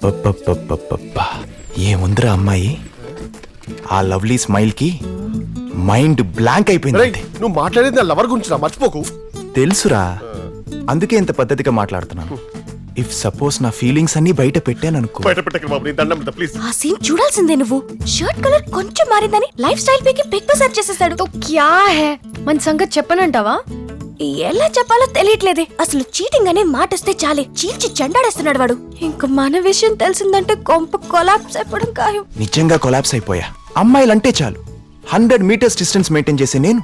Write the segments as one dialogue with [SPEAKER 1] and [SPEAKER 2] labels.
[SPEAKER 1] అబ్బబ్బబ్బబ్బబ్బబ్బా. ఏముందిరా అమ్మాయి, ఆ లవ్లీ స్మైల్ కి మైండ్ బ్లాంక్ అయిపోయింది.
[SPEAKER 2] రేయ్, నువ్వు మాట్లాడేది నా లవర్ గురించి మర్చిపోకు.
[SPEAKER 1] తెలుసురా, అందుకే ఇంత పద్ధతిగా మాట్లాడుతున్నాను. ఇఫ్ సపోజ్ నా ఫీలింగ్స్ అన్ని బయట పెట్టాననుకో.
[SPEAKER 2] బయట పెట్టక బాబు, నీ దండం పెడతా ప్లీజ్.
[SPEAKER 3] ఆ సీన్ చూడాల్సిందే నువ్వు. షర్ట్ కలర్ కొంచెం మారిందని లైఫ్ స్టైల్ పైకి పిక్ సెర్చ్ చేసేసాడు.
[SPEAKER 4] తో క్యా హై, మన సంగతి చెప్పనంటావా?
[SPEAKER 3] ఎలా చెప్పాలో తెలియట్లేదే. అసలు చీటింగ్ అనే మాట వస్తే చాలే చీల్చి చెండాడేస్తున్నాడు వాడు. ఇంక మన విషయం తెలిసిందంటే కొంప కొలాప్స్ అయిపోవడం ఖాయం.
[SPEAKER 1] నిజంగా కొలాప్స్ అయిపోయా. అమ్మాయిలంటే చాలు 100 మీటర్స్ డిస్టెన్స్ మెయింటైన్ చేసే నేను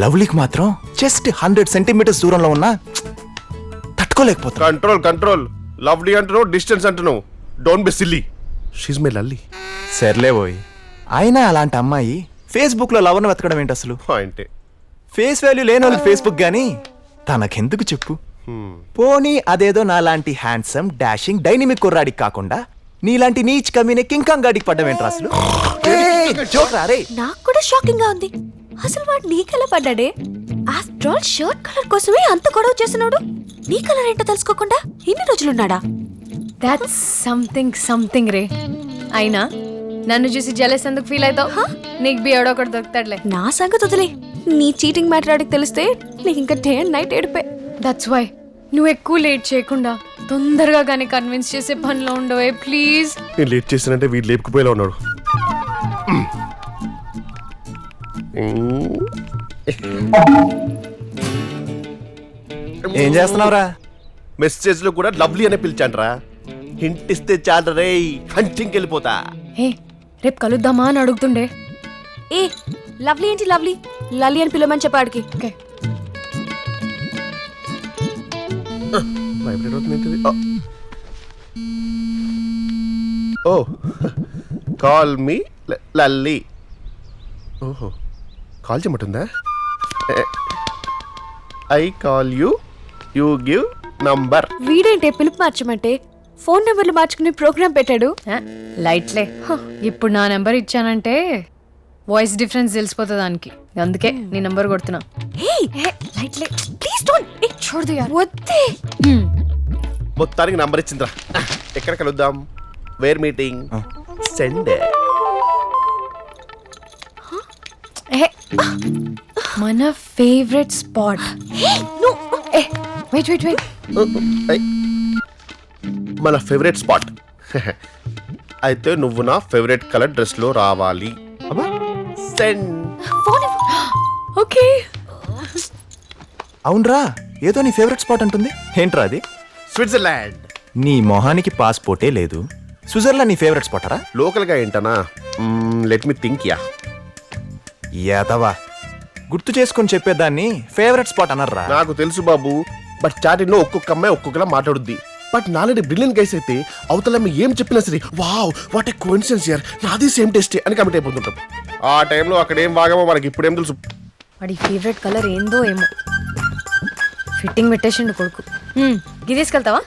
[SPEAKER 1] లవ్లీకి మాత్రం జస్ట్ 100 సెంటీమీటర్స్ దూరంలో ఉన్నా తట్టుకోలేకపోతా.
[SPEAKER 2] Control control. లవ్లీ అంటున్నావు, డిస్టెన్స్ అంటున్నావు. Don't be silly. She's my లల్లీ.
[SPEAKER 1] సర్లే పోయి. అయినా అలాంటి అమ్మాయి ఫేస్బుక్ లో లవర్ను వెతకడం ఏంటి అసలు?
[SPEAKER 2] పాయింటే.
[SPEAKER 1] ఫేస్ వాల్యూ లేని వాళ్ళకి ఫేస్బుక్ గానీ తనకెందుకు చెప్పు? పోనీ అదేదో నాలాంటి హ్యాండ్సమ్ డాషింగ్ డైనమిక్ కుర్రాడికి కాకుండా నీలాంటి నీచ్ కమీనే కింకాంగ్ గాడికి పడ్డం ఏంట్రా అసలు?
[SPEAKER 3] నాకు కూడా షాకింగ్ గా ఉంది. అసలు వాడు నీకెలా పడ్డాడే? ఆఫ్టర్ ఆల్ షర్ట్ కలర్ కోసమే అంత గొడవ చేసినాడు. నీ కలర్ ఏంటో తెలుసుకోకుండా ఇన్ని రోజులున్నాడా?
[SPEAKER 4] దట్స్ సంథింగ్ రే. అయినా నన్ను చూసి జెలస్ ఎందుకు ఫీల్ అవుతావు? నీకు బియర్డ్ ఒకటి దొరుకుతాడులే.
[SPEAKER 3] నా సంగతి వదిలే. నీ చీటింగ్ మ్యాటర్ తెలిస్తే నీకు ఇంకా డే అండ్ నైట్ ఏడిపే.
[SPEAKER 4] దట్స్ వై నువ్వు ఎక్కువ లేట్ చేయకుండా తొందరగా కానీ కన్విన్స్ చేసే పనిలో ఉండవే ప్లీజ్.
[SPEAKER 2] నేను లేట్ చేసినంటే వీడు లేపుకుపోయేలా ఉన్నాడు.
[SPEAKER 1] ఏం చేస్తున్నావురా?
[SPEAKER 2] మెసేజ్ లో కూడా లవ్లీ అనే పిలిచాండ్రా. హింట్ ఇస్తే చాలు రే, హంటింగ్కి వెళ్ళిపోతా.
[SPEAKER 4] హే, రేపు కలుద్దామా అని అడుగుతుండే.
[SPEAKER 3] ఏ లవ్లీ ఏంటి లవ్లీ? లల్లీ అని పిలవమని చెప్పాడికి.
[SPEAKER 4] Okay.
[SPEAKER 2] Oh call me Lalli. ఓహో, కాల్ చేయమంటుందా? I call you, you give number.
[SPEAKER 3] వీడేంటే పిలుపు మార్చమంటే ఫోన్ నెంబర్లు మార్చుకునే ప్రోగ్రామ్ పెట్టాడు.
[SPEAKER 4] లైట్లే. ఇప్పుడు నా నెంబర్ ఇచ్చానంటే వాయిస్ డిఫరెన్స్ తెలిసిపోతుంది దానికి. అందుకే నీ నెంబర్ కొడుతున్నా.
[SPEAKER 3] లైట్లే ప్లీజ్ డోంట్.
[SPEAKER 4] చూడదు యార్.
[SPEAKER 3] వద్దే.
[SPEAKER 2] మొత్తానికి నంబర్ ఇచ్చిందిరా. ఎక్కడ కలుద్దాం? Where meeting? సండే.
[SPEAKER 4] మన ఫేవరెట్ స్పాట్. వెయిట్
[SPEAKER 2] మన ఫేవరెట్ స్పాట్. అయితే నువ్వు నా ఫేవరెట్ కలర్ డ్రెస్ లో రావాలి.
[SPEAKER 4] ఓకే.
[SPEAKER 1] అవునరా, ఏదో నీ ఫేవరెట్ స్పాట్ అంటుంది. ఏంట్రా అది?
[SPEAKER 2] స్విట్జర్లాండ్.
[SPEAKER 1] నీ మొహానికి పాస్పోర్టే లేదు, స్విట్జర్లాండ్ నీ ఫేవరెట్ స్పాటరా?
[SPEAKER 2] లోకల్ గా ఏంటనా? Let me think.
[SPEAKER 1] యాదవా, గుర్తు చేసుకొని చెప్పేదాన్ని ఫేవరెట్ స్పాట్ అనర్రా.
[SPEAKER 2] నాకు తెలుసు బాబు, బట్ చాటింగ్ లో ఒక్కొక్క అమ్మాయి ఒక్కొక్కలా మాట్లాడుద్ది. బట్ నాలాంటి బ్రిలియన్ గైస్ అయితే అవతల ఏం చెప్పినా సరే వావ్ వాట్ ఏ కోఇన్సిడెన్స్ యార్, నాది సేమ్ టేస్ట్ అని కమిట్ అయిపోతుంటాం. ఆ టైంలో అక్కడ ఏం వాగామో మనకి ఇప్పుడేం తెలుసు.
[SPEAKER 4] వాడి ఫేవరెట్ కలర్ ఏందో ఏమో. ఫిట్టింగ్ పెట్టేసిండు కొడుకు. ఇది తీసుకెళ్తావా?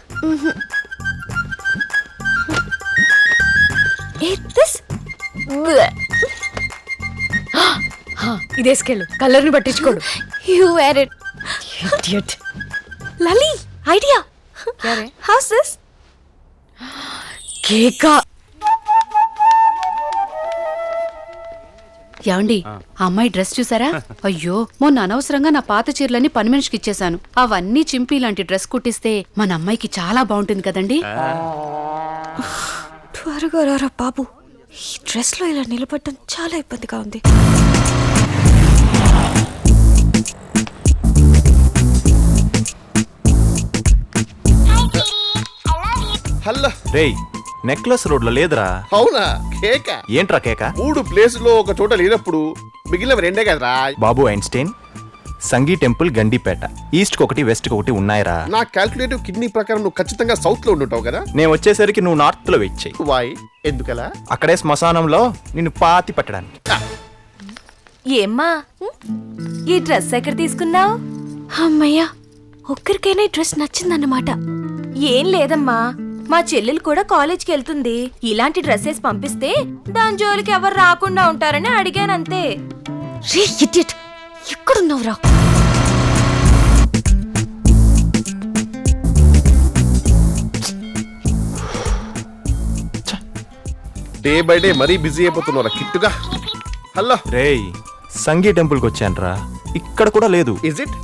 [SPEAKER 4] ఇది వేసుకెళ్ళు, కలర్ని పట్టించుకోడు.
[SPEAKER 3] You wear it.
[SPEAKER 4] Idiot.
[SPEAKER 3] Lalli idea. How's this?
[SPEAKER 4] కేకా.
[SPEAKER 5] యాండి, ఆ అమ్మాయి డ్రెస్ చూసారా? అయ్యో, మొన్న అనవసరంగా నా పాత చీరలన్నీ పని మనిషికి ఇచ్చేసాను. అవన్నీ చింపి ఇలాంటి డ్రెస్ కుట్టిస్తే మన అమ్మాయికి చాలా బాగుంటుంది కదండి.
[SPEAKER 3] త్వరగా రారా బాబు, ఈ డ్రెస్ లో ఇలా నిలబడటం చాలా ఇబ్బందిగా ఉంది.
[SPEAKER 2] హలో
[SPEAKER 1] రేయ్, నెక్లెస్ రోడ్ లో లేదురా.
[SPEAKER 2] అవునా? కేక
[SPEAKER 1] ఏంట్రా కేక?
[SPEAKER 2] 3 ప్లేసులో ఒక చోట లేనప్పుడు మిగిలిన 2 కదరా.
[SPEAKER 1] బాబు ఐన్స్టైన్, సంగీ టెంపుల్, గండిపేట, ఈస్ట్ ఒకటి వెస్ట్ ఒకటి ఉన్నాయిరా.
[SPEAKER 2] నా క్యాల్కులేటివ్ కిడ్నీ ప్రకారం నువ్వు ఖచ్చితంగా సౌత్ లో ఉండుంటావు కదా.
[SPEAKER 1] నేను వచ్చేసరికి నువ్వు నార్త్ లో వెయిట్ చెయ్యి.
[SPEAKER 2] వాయ్ ఎందుకలా?
[SPEAKER 1] అక్కడే శ్మశానంలో నిన్ను పాతి పట్టడానికి.
[SPEAKER 3] ఏమ్మా, ఈ డ్రెస్ ఎక్కడ తీసుకున్నావు? అమ్మయ్యా, ఒక్కరికైనా ఈ డ్రెస్ నచ్చిందన్నమాట. ఏం లేదమ్మా, మా చెల్లెలు కూడా కాలేజ్కి వెళ్తుంది. ఇలాంటి డ్రెస్సెస్ పంపిస్తే దాని జోలికి ఎవరు రాకుండా ఉంటారని అడిగానంతే. రే ఇడియట్, ఎక్కడున్నావురా?
[SPEAKER 2] డే బై డే మరీ బిజీ అయిపోతున్నారా కిట్టుగా. హలో
[SPEAKER 1] రేయ్ సంగీ టెంపుల్కి వచ్చానురా, ఇక్కడ కూడా లేదు.
[SPEAKER 2] Is it?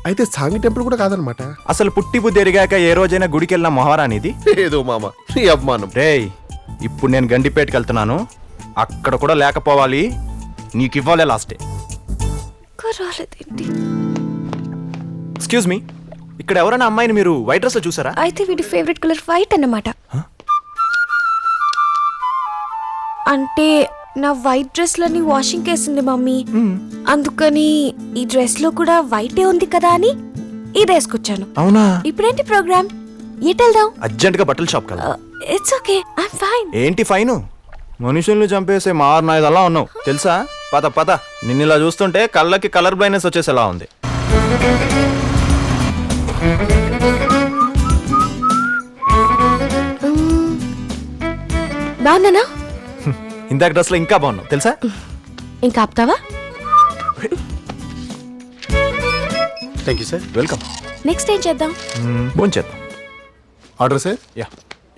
[SPEAKER 2] అయితే సాంగి టెంపుల్ కూడా కాదనమాట.
[SPEAKER 1] అసలు పుట్టి బుద్ధి ఎరిగాక ఏ రోజైనా గుడికి వెళ్ళిన మొహరానిది?
[SPEAKER 2] ఏదో మామ నీ అభిమానం.
[SPEAKER 1] రేయ్ ఇప్పుడు నేను గండిపేటకి వెళ్తున్నాను, అక్కడ కూడా లేకపోవాలి, నీకు ఇవ్వాలే లాస్ట్ డే.
[SPEAKER 3] రాలేదేంటి?
[SPEAKER 1] ఎక్స్క్యూజ్ మీ, ఇక్కడ ఎవరైనా అమ్మాయిని మీరు వైట్ డ్రెస్ లో చూసారా?
[SPEAKER 3] అయితే వీడి ఫేవరెట్ కలర్ వైట్ అన్నమాట. అంటే నా వైట్ డ్రెస్ లని వాషింగ్ కేసింది మమ్మీ, అందుకని ఈ డ్రెస్ లో కూడా వైటే ఉంది కదా అని ఇది వేసుకొచ్చాను.
[SPEAKER 1] అవునా?
[SPEAKER 3] ఇప్పుడేంటి ప్రోగ్రామ్? ఎటు వెళ్దాం?
[SPEAKER 1] అర్జెంట్ గా బట్టల షాప్ కదా.
[SPEAKER 3] It's okay, I'm fine.
[SPEAKER 1] ఏంటి ఫైను? మనుషుల్ని చంపేసే మారనాయదలా ఉన్నావు తెలుసా? పద పద, నిన్ను ఇలా చూస్తుంటే కళ్ళకి కలర్ బ్లైండ్నెస్ వచ్చేసేలా ఉంది.
[SPEAKER 3] బాగున్నానా?
[SPEAKER 1] ఇందాక డ్రెస్ లో ఇంకా బాగున్నావు తెలుసా?
[SPEAKER 3] ఇంకా ఆపుతావా?
[SPEAKER 6] Thank you sir.
[SPEAKER 1] Welcome.
[SPEAKER 3] Next ఏం చేద్దాం?
[SPEAKER 1] భోంచేద్దాం.
[SPEAKER 6] Order sir.
[SPEAKER 1] యా,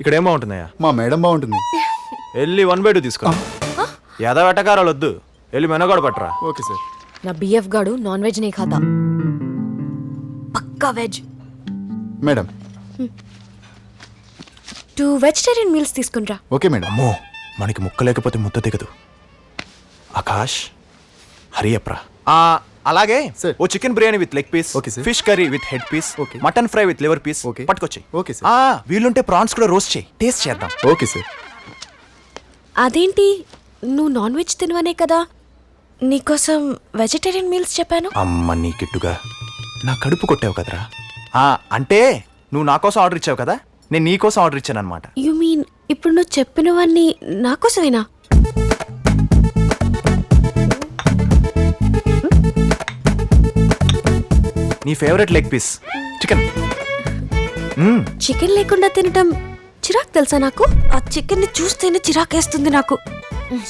[SPEAKER 1] ఇక్కడ ఏం బాగుంటుందయ్యా?
[SPEAKER 6] మా మేడం బాగుంటుంది.
[SPEAKER 1] వెళ్ళి 1/2 తీసుకో. యాదవ ఎటకారాలు వద్దు, వెళ్ళి మెనగోడ పట్టరా.
[SPEAKER 6] Okay sir.
[SPEAKER 4] నా బిఎఫ్ గాడు నాన్ వెజ్ నీ ఖాతా, పక్కా వెజ్.
[SPEAKER 6] మేడం.
[SPEAKER 3] 2 వెజిటేరియన్ మీల్స్ తీసుకుంటా.
[SPEAKER 6] Okay madam.
[SPEAKER 1] అమ్మో, మనకి ముక్క లేకపోతే ముద్ద దిగదు. ఆకాష్, హరియప్రా. అలాగే
[SPEAKER 6] Sir.
[SPEAKER 1] ఓ chicken biryani with leg piece,
[SPEAKER 6] Okay, sir.
[SPEAKER 1] Fish curry with head piece,
[SPEAKER 6] Okay.
[SPEAKER 1] Mutton fry with liver piece
[SPEAKER 6] Okay.
[SPEAKER 1] పట్టుకొచ్చాయి.
[SPEAKER 6] Okay, sir.
[SPEAKER 1] వీలుంటే ప్రాన్స్ కూడా రోస్ట్ చేయి, టేస్ట్ చేద్దాం.
[SPEAKER 6] Okay sir.
[SPEAKER 3] అదేంటి, నువ్వు నాన్ వెజ్ తినవనే కదా నీకోసం వెజిటేరియన్ మీల్స్ చెప్పాను.
[SPEAKER 1] అమ్మ నీ కిట్టుగా నా కడుపు కొట్టావు కదరా. అంటే నువ్వు నా కోసం ఆర్డర్ ఇచ్చావు కదా, నేను నీ కోసం ఆర్డర్ ఇచ్చాను అనమాట.
[SPEAKER 3] యు మీన్ ఇప్పుడు నువ్వు చెప్పినవన్నీ నా కోసమేనా?
[SPEAKER 1] నీ favourite leg piece chicken.
[SPEAKER 3] Chicken లేకుండా తినటం చిరాకు తెలుసా నాకు? ఆ చికెన్ ని చూస్తేనే చిరాకేస్తుంది నాకు.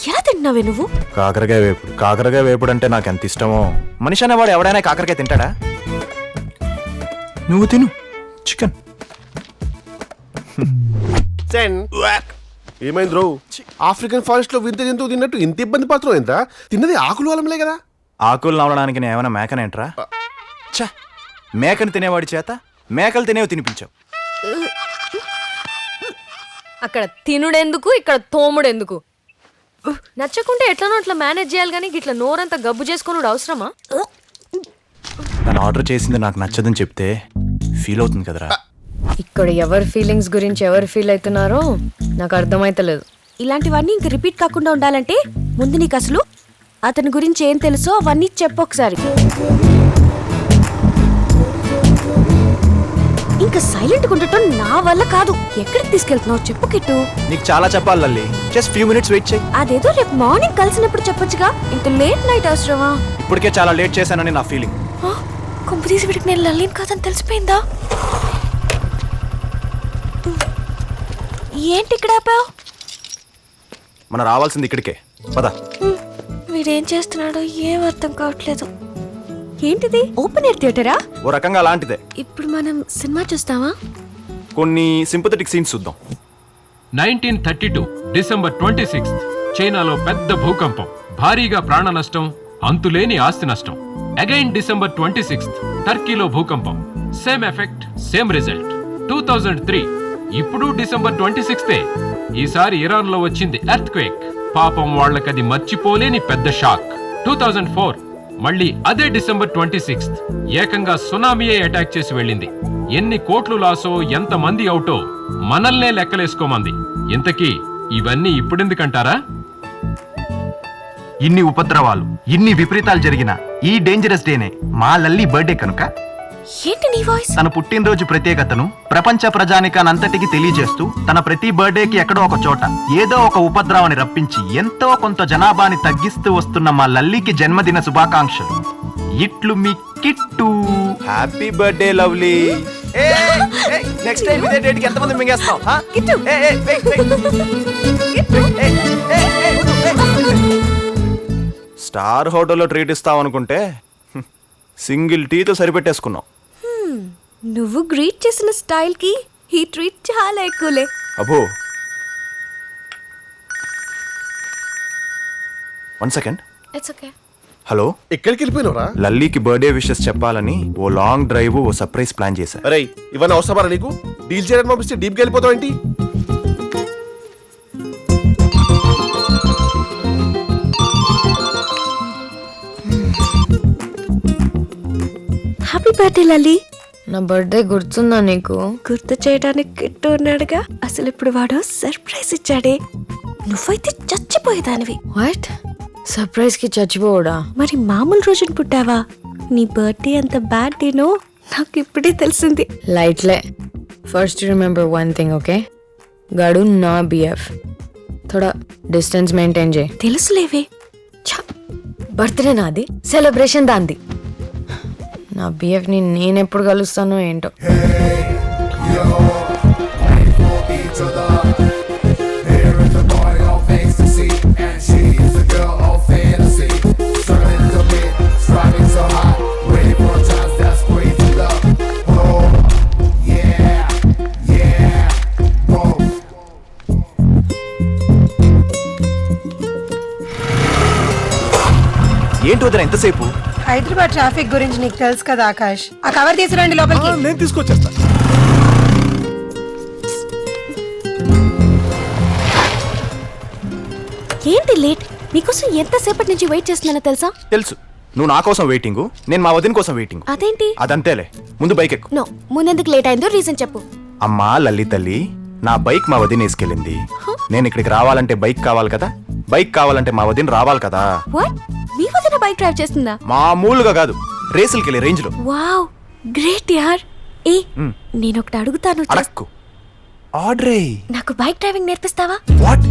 [SPEAKER 3] ఎలా తింటున్నావే నువ్వు?
[SPEAKER 1] కాకరకాయ వేపుడు. కాకరకాయ వేపుడు అంటే నాకు ఎంత ఇష్టమో. మనిషి అనేవాడు ఎవడైనా కాకరకాయ తింటాడా? నువ్వు తిను చికెన్.
[SPEAKER 2] ఏమైంది రో? ఆఫ్రికన్ ఫారెస్ట్ లో వింత జంతువు తిన్నట్టు ఇంత ఇబ్బంది పడుతున్నావు. ఎంత తిన్నది ఆకులు వాళ్ళంలే కదా.
[SPEAKER 1] ఆకులు నవలడానికి నేను ఏమైనా మేకనేంట్రా? ఛ, మేకని తినేవాడి చేత మేకలు తినేవి తినిపించావు.
[SPEAKER 4] అక్కడ తినుడెందుకు, ఇక్కడ తోముడెందుకు? నచ్చకుంటే ఎట్లనో అట్లా మేనేజ్ చేయాలి కానీ ఇట్లా నోరంతా గబ్బు చేసుకుని అవసరమా?
[SPEAKER 1] తను ఆర్డర్ చేసింది నాకు నచ్చదని చెప్తే ఫీల్ అవుతుంది కదరా.
[SPEAKER 4] ఇక్కడ ఎవరి ఫీలింగ్స్ గురించి ఎవరు ఫీల్ అవుతున్నారో నాకు అర్థమైతలేదు.
[SPEAKER 3] ఇలాంటివన్నీ ఇంక రిపీట్ కాకుండా ఉండాలంటే ముందు నీకు అసలు అతని గురించి ఏం తెలుసో అవన్నీ చెప్పు ఒకసారి. ఇంకా సైలెంట్ గా ఉండటం నా వల్ల కాదు. ఎక్కడికి తీసుకెళ్తున్నావు చెప్పు కిట్టు.
[SPEAKER 1] నీకు చాలా చెప్పాలి Lalli, just few minutes wait చేయి.
[SPEAKER 3] అదేదో రేపు మార్నింగ్ కలిసినప్పుడు చెప్పొచ్చుగా, ఇంత లేట్ నైట్ అవసరమా?
[SPEAKER 1] ఇప్పటికే చాలా లేట్ చేశానని నా ఫీలింగ్.
[SPEAKER 3] కొంపు తీసి వీడికి నేను లల్లిని కాదని తెలిసిపోయిందా? ఏంటి ఇక్కడ ఆపావు?
[SPEAKER 1] మనం రావాల్సింది ఇక్కడికే, పద.
[SPEAKER 3] వీడేం చేస్తున్నాడో ఏం అర్థం కావట్లేదు. ఏంటిది, ఓపెన్ ఎయిర్ థియేటరా?
[SPEAKER 1] ఓ రకంగా అలాంటిదే.
[SPEAKER 3] ఇప్పుడు మనం సినిమా చూస్తావా?
[SPEAKER 1] కొన్ని సింపథెటిక్ సీన్స్ చూద్దాం.
[SPEAKER 7] 1932 డిసెంబర్ 26 చైనాలో పెద్ద భూకంపం, భారీగా ప్రాణ నష్టం, అంతులేని ఆస్తి నష్టం. అగైన్ డిసెంబర్ 26 టర్కీలో భూకంపం, సేమ్ ఎఫెక్ట్ సేమ్ రిజల్ట్. 2003 ఇప్పుడు డిసెంబర్ 26 ఈసారి ఇరాన్ లో వచ్చింది ఎర్త్ క్వేక్. పాపం వాళ్ళకది మర్చిపోలేని పెద్ద షాక్. 2004 మళ్ళీ అదే డిసెంబర్ 26 ఏకంగా సునామీయే అటాక్ చేసి వెళ్ళింది. ఎన్ని కోట్లు లాసో, ఎంత మంది అవుటో మనల్నే లెక్కలేసుకోమంది. ఇంతకీ ఇవన్నీ ఇప్పుడెందుకంటారా?
[SPEAKER 1] ఇన్ని ఉపద్రవాలు, ఇన్ని విపరీతాలు జరిగిన ఈ డేంజరస్ డేనే మా లల్లి బర్త్డే కనుక
[SPEAKER 3] ఏంటి నీ వాయిస్?
[SPEAKER 1] తన పుట్టినరోజు ప్రత్యేకతను ప్రపంచ ప్రజానికానంతటికి తెలియజేస్తూ తన ప్రతి బర్త్డేకి ఎక్కడో ఒక చోట ఏదో ఒక ఉపద్రవాన్ని రప్పించి ఎంతో కొంత జనాభాని తగ్గిస్తూ వస్తున్న మా లల్లికి జన్మదిన శుభాకాంక్షలు. ఇట్లు మీ Kittu. Happy birthday Lovely. Next time ఇదే డేట్ కి ఎంతమంది మింగేస్తాం? స్టార్ హోటల్లో ట్రీట్ ఇస్తాం అనుకుంటే సింగిల్ టీతో సరిపెట్టేసుకున్నాం.
[SPEAKER 3] నువ్వు గ్రీట్ చేసిన స్టైల్ కి ఈ ట్రీట్ చాలా ఎక్కువలే.
[SPEAKER 1] అబ్బో, 1 సెకండ్.
[SPEAKER 3] It's okay.
[SPEAKER 1] హలో,
[SPEAKER 2] ఎక్కడికి వెళ్ళిపోయినవరా?
[SPEAKER 1] లల్లీకి బర్త్డే విషెస్ చెప్పాలని ఓ లాంగ్ డ్రైవ్ ఓ సర్ప్రైజ్ ప్లాన్ చేశా.
[SPEAKER 2] అరే ఇవన్నీ అవసరమా నీకు? డీల్ చేయడానికి పంపిస్తే డీప్కి వెళ్ళిపోతావు ఏంటి?
[SPEAKER 3] Happy birthday Lali.
[SPEAKER 4] నా బర్త్డే గుర్తుందా నీకు?
[SPEAKER 3] గుర్తు చేయడానికి కిట్టు ఉన్నాడుగా. అసలు ఇప్పుడు వాడు సర్ప్రైజ్ ఇచ్చాడే, నువ్వైతే చచ్చిపోయేదానివి.
[SPEAKER 4] వాట్? సర్ప్రైజ్ కి చచ్చిపోవడా?
[SPEAKER 3] మరి మామూలు రోజున పుట్టావా? నీ బర్త్డే అంత బ్యాడ్ డేనో నాకు ఇప్పుడే తెలిసింది.
[SPEAKER 4] లైట్లే. First remember one thing, okay? గడు నా బిఎఫ్. థోడా డిస్టెన్స్ మెయింటైన్ చేయి.
[SPEAKER 3] తెలుసులేవే.
[SPEAKER 4] బర్త్డే నాది, సెలబ్రేషన్ దాంది. నా బిఎఫ్ ని నేనెప్పుడు కలుస్తానో ఏంటో.
[SPEAKER 1] ఏంటి వదిన ఎంతసేపు?
[SPEAKER 8] హైదరాబాద్ ట్రాఫిక్ గురించి నీకు తెలుసు కదా ఆకాష్. ఆ కవర్ తీసుకురండి లోపలికి.
[SPEAKER 2] నేను తీసుకొచ్చేస్తా.
[SPEAKER 3] ఏంటి లేట్? నీకోసం ఎంతసేపటి నుంచి వెయిట్ చేస్తున్నానో తెలుసా?
[SPEAKER 1] తెలుసు, నువ్వు నా కోసం వెయిటింగ్, నేను మా వదిన కోసం వెయిటింగ్.
[SPEAKER 3] అదేంటి?
[SPEAKER 1] అదంతేలే, ముందు బైక్ ఎక్కు.
[SPEAKER 3] నో, ముందెందుకు లేట్ అయిందో రీజన్ చెప్పు.
[SPEAKER 1] అమ్మా లల్లి తల్లి, నా బైక్ మా వదిన వేసుకెళ్ళింది. నేను ఇక్కడికి రావాలంటే బైక్ కావాలి కదా, బైక్ కావాలంటే మా వదిన రావాలి కదా.
[SPEAKER 3] వాట్? మీ వదిన బైక్ డ్రైవ్ చేస్తుందా?
[SPEAKER 1] మామూలుగా కాదు, రేసులకి వెళ్ళే రేంజ్ లో.
[SPEAKER 3] వావ్, గ్రేట్ యార్. ఏ నేను ఒకటి అడుగుతాను,
[SPEAKER 1] అడక్కు. ఆర్డర్.
[SPEAKER 3] నాకు బైక్ డ్రైవింగ్ నేర్పిస్తావా?
[SPEAKER 1] What?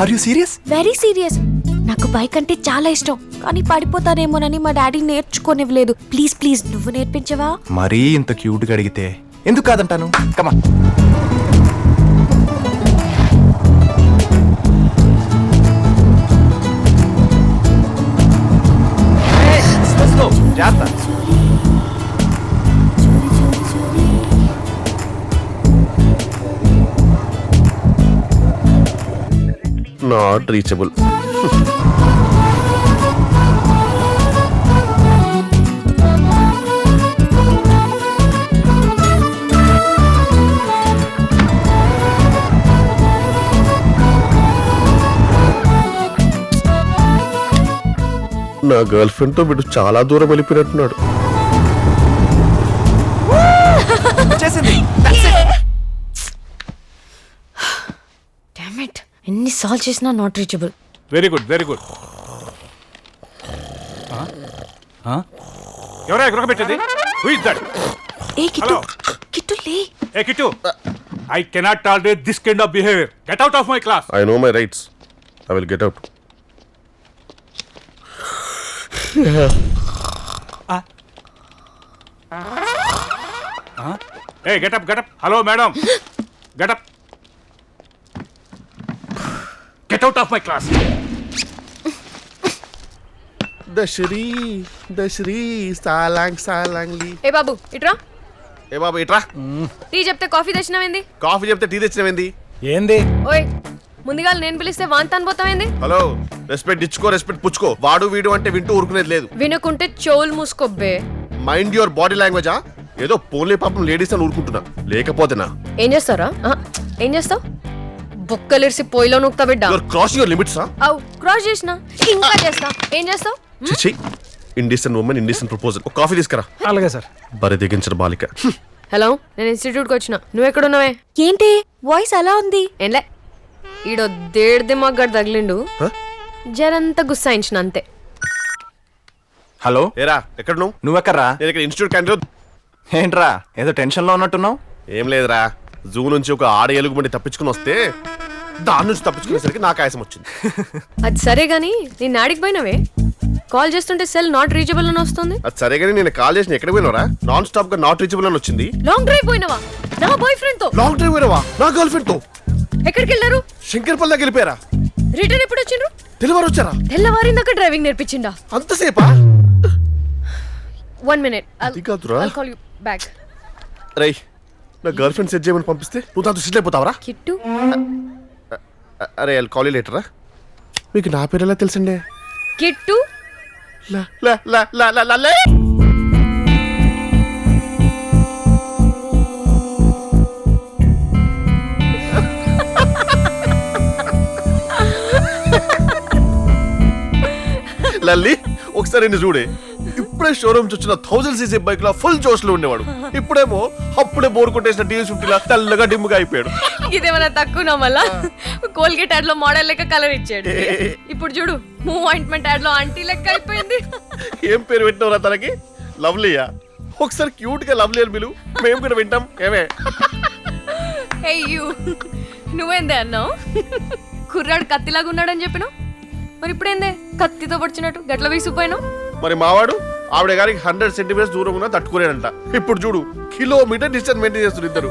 [SPEAKER 1] Are you serious?
[SPEAKER 3] Very serious. నాకు బైక్ అంటే చాలా ఇష్టం, కానీ పడిపోతానేమోనని మా డాడీ నేర్చుకోనివ్వలేదు. ప్లీజ్ ప్లీజ్ నువ్వు నేర్పించవా?
[SPEAKER 1] మరీ ఇంత క్యూట్ గా అడిగితే ఎందుకు కాదంటాను. కమా.
[SPEAKER 2] Not reachable. నా గర్ల్ ఫ్రెండ్ తో వీడు చాలా దూరం వెళ్ళిపోయినట్టున్నాడు.
[SPEAKER 4] డామ్ ఇట్, ఎన్ని సాల్వ్ చేసినా not reachable.
[SPEAKER 9] Very good, very good. ఎవరా ఎక్కడ పెట్టింది? Who is that?
[SPEAKER 3] ఏ కిట్టు,
[SPEAKER 9] Hello.
[SPEAKER 3] కిట్టు లే.
[SPEAKER 9] ఏ Kittu, I cannot tolerate this kind of behaviour. Get out of my class.
[SPEAKER 2] I know my rights. I will get out.
[SPEAKER 9] ఏ get up, get up. Hello madam, get up. Get out of my class.
[SPEAKER 2] దశరీ దశరీ సాలాంగ్ సాలాంగ్లీ.
[SPEAKER 4] ఏ బాబు ఇట్రా.
[SPEAKER 2] ఏ బాబు ఇట్రా.
[SPEAKER 4] టీ చెప్తే కాఫీ తెచ్చినావేంది?
[SPEAKER 2] కాఫీ చెప్తే టీ తెచ్చినవేంది?
[SPEAKER 6] ఏంది?
[SPEAKER 4] ఓయ్, ముందుగా నేను పిలిస్తే వాంతి అనుపోతావేంది?
[SPEAKER 2] హలో, రెస్పెక్ట్ ఇచ్చుకో, రెస్పెక్ట్ పుచ్చుకో. వాడు వీడు అంటే వింటూ ఊరుకునేది లేదు.
[SPEAKER 4] వినుకుంటే చెవులు మూసుకోబ్బే.
[SPEAKER 2] మైండ్ యువర్ బాడీ లాంగ్వేజా. ఏదో పోన్లే పాపం లేడీస్ అని ఊరుకుంటున్నా, లేకపోతేనా
[SPEAKER 4] ఏం చేస్తారా? ఏం చేస్తావు? బొక్కలిరిసి పొయ్యిలో నూకుతా బిడ్డ.
[SPEAKER 2] Your crossing your limits.
[SPEAKER 4] అవు క్రాస్ చేసిన ఇంకా చేస్తా. ఏం చేస్తావు?
[SPEAKER 2] చిచి, ఇండియన్ ఉమెన్ ఇండియన్ ప్రపోజల్. ఒక కాఫీ తీసుకురా.
[SPEAKER 6] అలాగే సార్.
[SPEAKER 2] బరి దిగించిన బాలిక.
[SPEAKER 4] హలో, నేను ఇన్స్టిట్యూట్కి వచ్చిన. నువ్వు ఎక్కడున్నావే?
[SPEAKER 3] ఏంటి వాయిస్ అలా ఉంది?
[SPEAKER 4] ఏంలే, ఈడో దేడు దిమాగ్గాడు తగిలిండు, జరంతా గుస్సాయించిన అంతే.
[SPEAKER 1] హలో,
[SPEAKER 2] ఏరా ఎక్కడ నువ్వు?
[SPEAKER 1] నువ్వెక్కడ్రా?
[SPEAKER 2] నేను ఇక్కడ ఇన్స్టిట్యూట్ క్యాంటీన్.
[SPEAKER 1] ఏంట్రా ఏదో టెన్షన్ లో ఉన్నట్టున్నావు?
[SPEAKER 2] ఏం లేదురా, జూ నుంచి ఒక ఆడ ఎలుగుబంటి తప్పించుకుని వస్తే దాని నుంచి తప్పించుకునేసరికి నాకు ఆయాసం వచ్చింది.
[SPEAKER 4] అది సరే గాని నేను ఆడికి పోయినవే? కాల్ చేస్తుంటే సెల్ నాట్ రీచబుల్ అని వస్తుంది.
[SPEAKER 2] అది సరే కానీ నేను కాల్ చేసిన ఎక్కడ పోయినవరా? నాన్ స్టాప్ గా నాట్ రీచబుల్ అని వచ్చింది.
[SPEAKER 4] లాంగ్ డ్రైవ్ పోయినవా? నా బాయ్ ఫ్రెండ్ తో.
[SPEAKER 2] లాంగ్ డ్రైవ్ పోయినవా? నా గర్ల్ ఫ్రెండ్ తో.
[SPEAKER 4] ఎక్కడికి వెళ్ళారు?
[SPEAKER 2] శంకర్పల్లి దగ్గర వెళ్ళిపోయారా?
[SPEAKER 4] రిటర్న్ ఎప్పుడు వచ్చిండ్రు?
[SPEAKER 2] డెలివరీ వచ్చారా?
[SPEAKER 4] తెల్లవారిందాక డ్రైవింగ్ నేర్పించిండా?
[SPEAKER 2] అంతసేపా?
[SPEAKER 4] 1 minute.
[SPEAKER 2] అది కాదురా.
[SPEAKER 4] I'll call you back.
[SPEAKER 2] రేయ్, నా గర్ల్ ఫ్రెండ్ సెట్ చేయమని పంపిస్తే నువ్వు దాంతో సిట్ అయిపోతావరా?
[SPEAKER 4] కిట్టు,
[SPEAKER 2] అరే ఐల్ కాల్ యు లేటర్ రా. మీకు నా పేరు ఎలా తెలుసండి?
[SPEAKER 4] కిట్టు
[SPEAKER 2] లా, లా, లా, లా, లా, లా, లే. లల్లి ఒకసారి నిన్ను చూడే. ఇప్పుడే షోరూమ్ వచ్చిన 1000cc బైక్ లో ఫుల్ జోష్ లో ఉండేవాడు. ఇప్పుడేమో అప్పుడే బోర్ కొట్టేసిన DS50 లా తెల్లగా డిమ్ముగా అయిపోయాడు.
[SPEAKER 4] ఇదేమన్నా తక్కువ మళ్ళా కోల్గేట్ యాడ్ లో మోడల్ లెక్క కలర్ ఇచ్చాడు. ఇప్పుడు చూడు మూవ్ ఆయింట్మెంట్ యాడ్ లో ఆంటీ లెక్క అయిపోయింది.
[SPEAKER 2] ఏం పేరు పెట్టినవరా తనకి? లవ్లీయా? ఒకసారి క్యూట్ గా లవ్లీ అని పిలు, మేము కూడా వింటాం. ఏమే
[SPEAKER 4] అయ్యూ నువ్వేందే అన్నావు? కుర్రాడు కత్తిలాగా ఉన్నాడని చెప్పినావు, మరి ఇప్పుడేందే కత్తితో పొడిచినట్టు గట్ల వీసిపోయినావు?
[SPEAKER 2] మరి మావాడు ఆవిడ గారికి 100 సెంటీమీటర్స్ దూరం ఉన్నా తట్టుకోలేడంట. ఇప్పుడు చూడు కిలోమీటర్ డిస్టెన్స్ మెయింటైన్ చేస్తారు ఇద్దరు.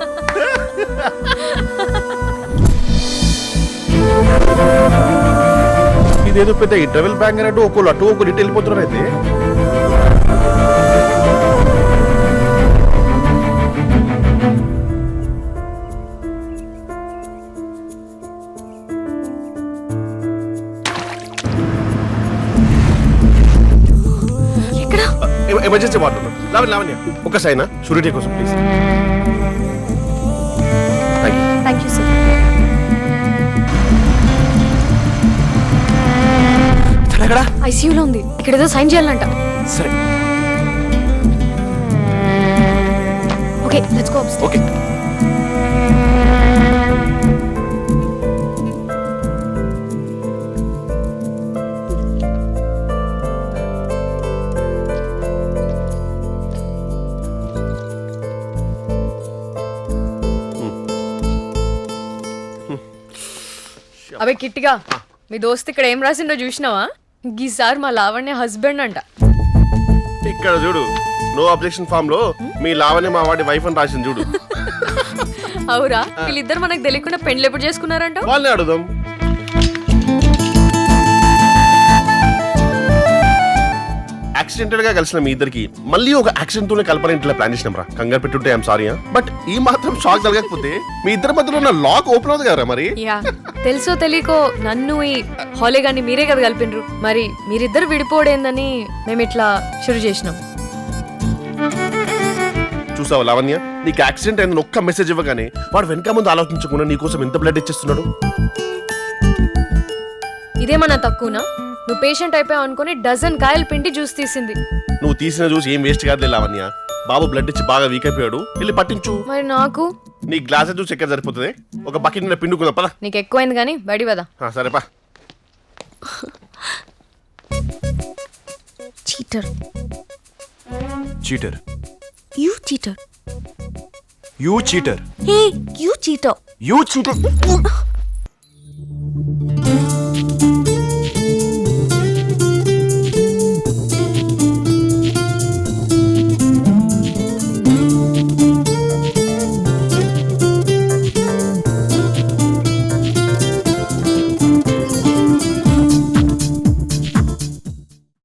[SPEAKER 2] ఇదేదో పెద్ద ఇంటర్వెల్ బ్యాంక్ అన్నట్టు ఒకళ్ళు అటు ఒకరు ఇటు వెళ్ళిపోతున్నారు. అయితే ఎమర్జెన్సీ వాడుతున్నాం. లావణ్య ఒక సైనా షూరిటీ కోసం ప్లీజ్.
[SPEAKER 4] Thank you sir. ఐసీయూలో ఉంది, ఇక్కడ ఏదో సైన్ చేయాలంట.
[SPEAKER 2] సరే
[SPEAKER 4] ఓకే లెట్స్ గో.
[SPEAKER 2] ఓకే.
[SPEAKER 4] అవే కిట్టిగా మీ దోస్త్ ఇక్కడ ఏం రాసిండో చూసినావా? ఈసారి మా లావణ్య హస్బెండ్ అంట.
[SPEAKER 2] ఇక్కడ చూడు నో అబ్జెక్షన్ ఫామ్ లో మీ లావణ్య మా వాడి వైఫ్ అని రాసింది చూడు.
[SPEAKER 4] అవురా? వీళ్ళిద్దరు మనకు తెలియకుండా పెండ్లు ఎప్పుడు చేసుకున్నారంట?
[SPEAKER 2] వాళ్ళని అడుగుదాం. యాక్సిడెంటల్ గా కలిసిన మీ ఇద్దరికి మళ్ళీ ఒక యాక్సిడెంట్ తోనే కలపని ఇంట్లో ప్లాన్ చేసినాం రా. కంగారు పెట్టుంటే ఐఎమ్ సారీ. బట్ ఈ మాత్రం షాక్ కలగకపోతే మీ ఇద్దరి మధ్యలో ఉన్న లాక్ ఓపెన్ అవుతుంది కదా మరి.
[SPEAKER 4] యా తెలుసో తెలియకో నన్ను ఈ హాలేగాన్ని మీరే కదా కలిపిండ్రు. మరి మీరిద్దరు విడిపోడేందని మేము ఇట్లా షురు చేసినాం.
[SPEAKER 2] చూసావా లావణ్య, నీకు యాక్సిడెంట్ అయిందని ఒక్క మెసేజ్ ఇవ్వగానే వాడు వెనక ముందు ఆలోచించకుండా నీకోసం ఎంత బ్లడ్ ఇచ్చేస్తున్నాడు.
[SPEAKER 4] ఇదేమన్నా తక్కువనా? నువ్వు పేషెంట్ అయిపోయావు అనుకుని డజన్ కాయలు పిండి జ్యూస్ తీసింది.
[SPEAKER 2] నువ్వు తీసిన జ్యూస్ ఏం వేస్ట్ కాదులే లావణ్య. బాబు బ్లడ్ ఇచ్చి బాగా వీక్ అయిపోయాడు, వెళ్ళి పట్టించు.
[SPEAKER 4] మరి నాకు
[SPEAKER 2] నీ గ్లాస్ జ్యూస్ ఎక్కడ సరిపోతుంది? ఒక బకెట్ నిండా పిండుకుందా పదా.
[SPEAKER 4] నీకు ఎక్కువైంది కానీ బడి పదా.
[SPEAKER 2] సరేపా.
[SPEAKER 3] Cheater.
[SPEAKER 6] Cheater.
[SPEAKER 3] You cheater.
[SPEAKER 6] You cheater.
[SPEAKER 3] Hey you cheater.
[SPEAKER 6] You cheater.